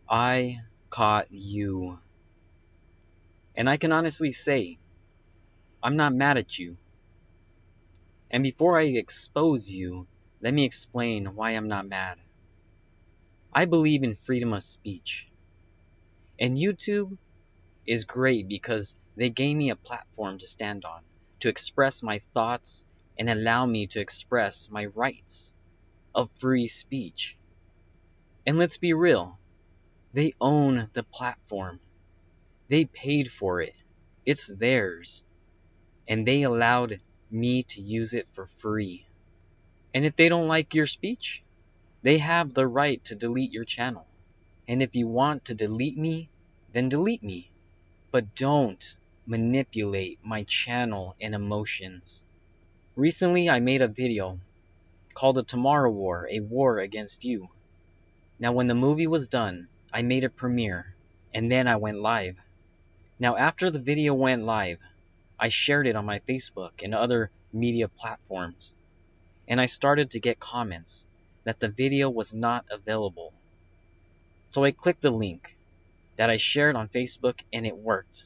I caught you. And I can honestly say, I'm not mad at you. And before I expose you, let me explain why I'm not mad. I believe in freedom of speech. And YouTube is great because they gave me a platform to stand on, to express my thoughts and allow me to express my rights of free speech. And let's be real, they own the platform. They paid for it. It's theirs. And they allowed me to use it for free. And if they don't like your speech, they have the right to delete your channel. And if you want to delete me, then delete me. But don't manipulate my channel and emotions. Recently, I made a video called The Tomorrow War, a war against you. Now, when the movie was done, I made a premiere, and then I went live. Now, after the video went live, I shared it on my Facebook and other media platforms, and I started to get comments that the video was not available. So I clicked the link that I shared on Facebook, and it worked.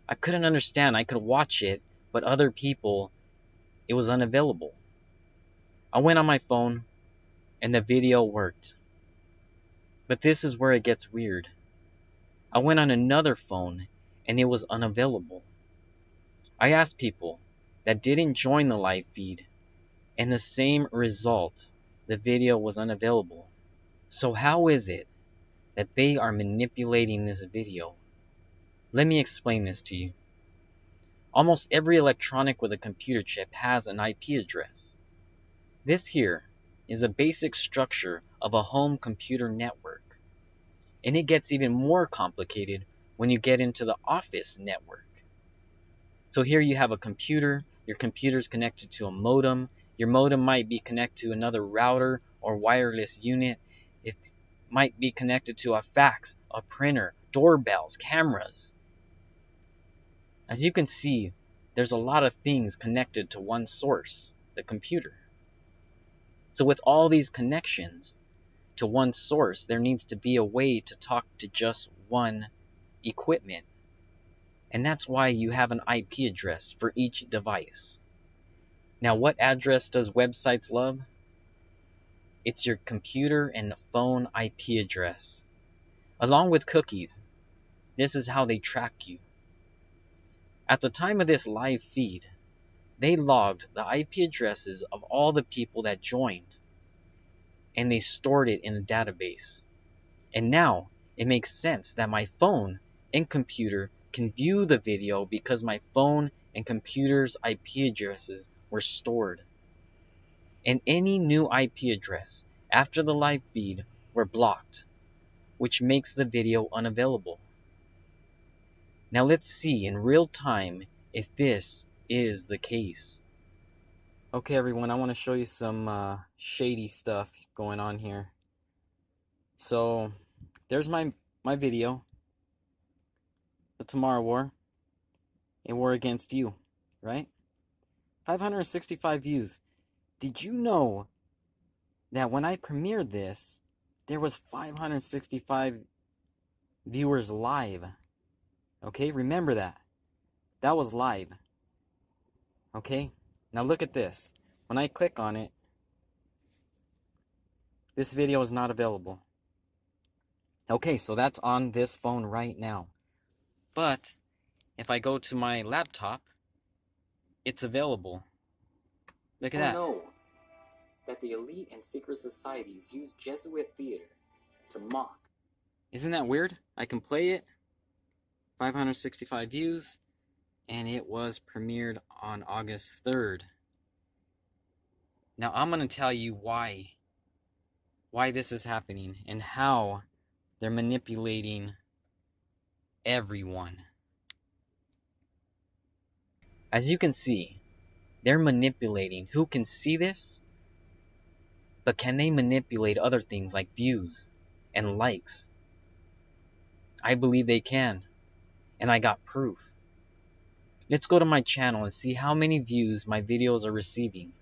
I couldn't understand. I could watch it, but other people, it was unavailable. I went on my phone, and the video worked. But this is where it gets weird. I went on another phone, and it was unavailable. I asked people that didn't join the live feed, and the same result, the video was unavailable. So how is it that they are manipulating this video? Let me explain this to you. Almost every electronic with a computer chip has an IP address. This here is a basic structure of a home computer network. And it gets even more complicated when you get into the office network. So here you have a computer, your computer's connected to a modem, your modem might be connected to another router or wireless unit, it might be connected to a fax, a printer, doorbells, cameras. As you can see, there's a lot of things connected to one source, the computer. So with all these connections to one source, there needs to be a way to talk to just one equipment. And that's why you have an IP address for each device. Now, what address does websites love? It's your computer and phone IP address. Along with cookies, this is how they track you. At the time of this live feed, they logged the IP addresses of all the people that joined, and they stored it in a database. And now it makes sense that my phone and computer can view the video because my phone and computer's IP addresses were stored. And any new IP address after the live feed were blocked, which makes the video unavailable. Now let's see in real time if this is the case. Okay everyone, I want to show you some shady stuff going on here. So there's my video, The Tomorrow War, a war against you, right? 565 views. Did you know that when I premiered this, there was 565 viewers live? Okay, remember that. That was live. Okay, now look at this. When I click on it, this video is not available. Okay, so that's on this phone right now. But if I go to my laptop, it's available. Look at that. Know that the elite and secret societies use Jesuit theater to mock. Isn't that weird? I can play it. 565 views, and it was premiered on August 3rd. Now I'm going to tell you why this is happening and how they're manipulating everyone. As you can see, they're manipulating who can see this, but can they manipulate other things like views and likes? I believe they can, and I got proof. Let's go to my channel and see how many views my videos are receiving.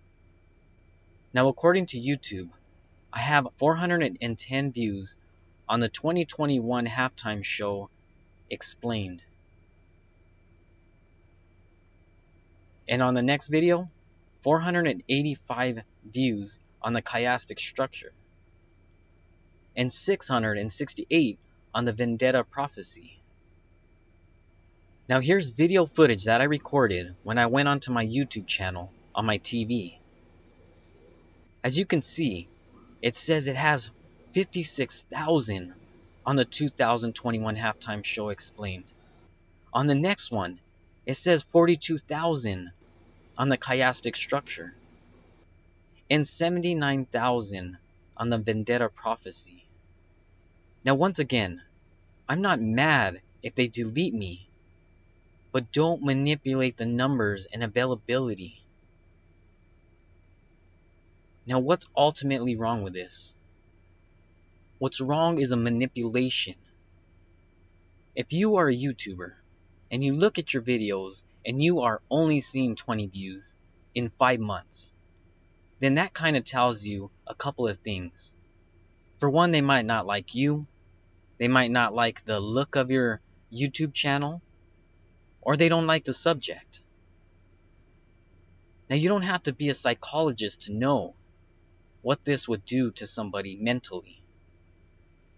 Now, according to YouTube, I have 410 views on the 2021 halftime show Explained. And on the next video, 485 views on the chiastic structure, and 668 on the vendetta prophecy. Now here's video footage that I recorded when I went onto my YouTube channel on my TV. As you can see, it says it has 56,000 on the 2021 halftime show Explained. On the next one, it says 42,000 on the chiastic structure, and 79,000 on the vendetta prophecy. Now once again, I'm not mad if they delete me, but don't manipulate the numbers and availability. Now what's ultimately wrong with this? What's wrong is a manipulation. If you are a YouTuber and you look at your videos and you are only seeing 20 views in 5 months, then that kind of tells you a couple of things. For one, they might not like you, they might not like the look of your YouTube channel, or they don't like the subject. Now, you don't have to be a psychologist to know what this would do to somebody mentally.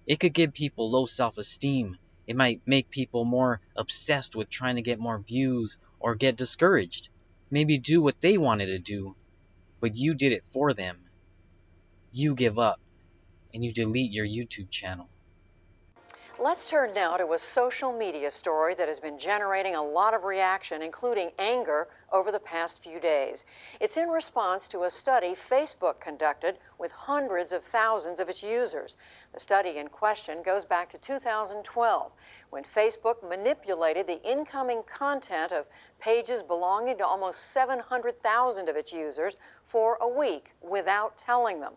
It could give people low self-esteem. It might make people more obsessed with trying to get more views or get discouraged. Maybe do what they wanted to do, but you did it for them. You give up and you delete your YouTube channel. Let's turn now to a social media story that has been generating a lot of reaction, including anger, over the past few days. It's in response to a study Facebook conducted with hundreds of thousands of its users. The study in question goes back to 2012, when Facebook manipulated the incoming content of pages belonging to almost 700,000 of its users for a week without telling them.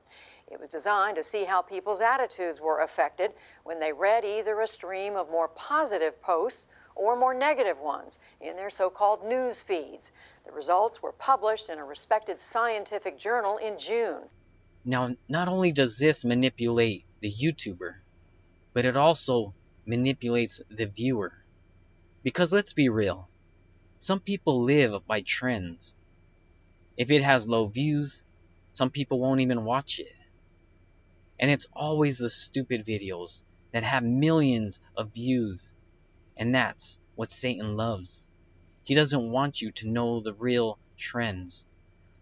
It was designed to see how people's attitudes were affected when they read either a stream of more positive posts or more negative ones in their so-called news feeds. The results were published in a respected scientific journal in June. Now, not only does this manipulate the YouTuber, but it also manipulates the viewer. Because let's be real, some people live by trends. If it has low views, some people won't even watch it. And it's always the stupid videos that have millions of views. And that's what Satan loves. He doesn't want you to know the real trends.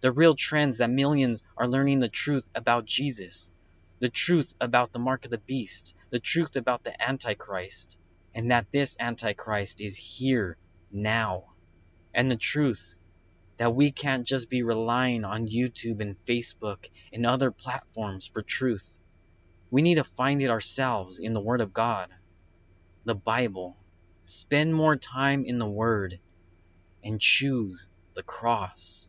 The real trends that millions are learning the truth about Jesus. The truth about the mark of the beast. The truth about the Antichrist. And that this Antichrist is here now. And the truth that we can't just be relying on YouTube and Facebook and other platforms for truth. We need to find it ourselves in the Word of God, the Bible. Spend more time in the Word and choose the cross.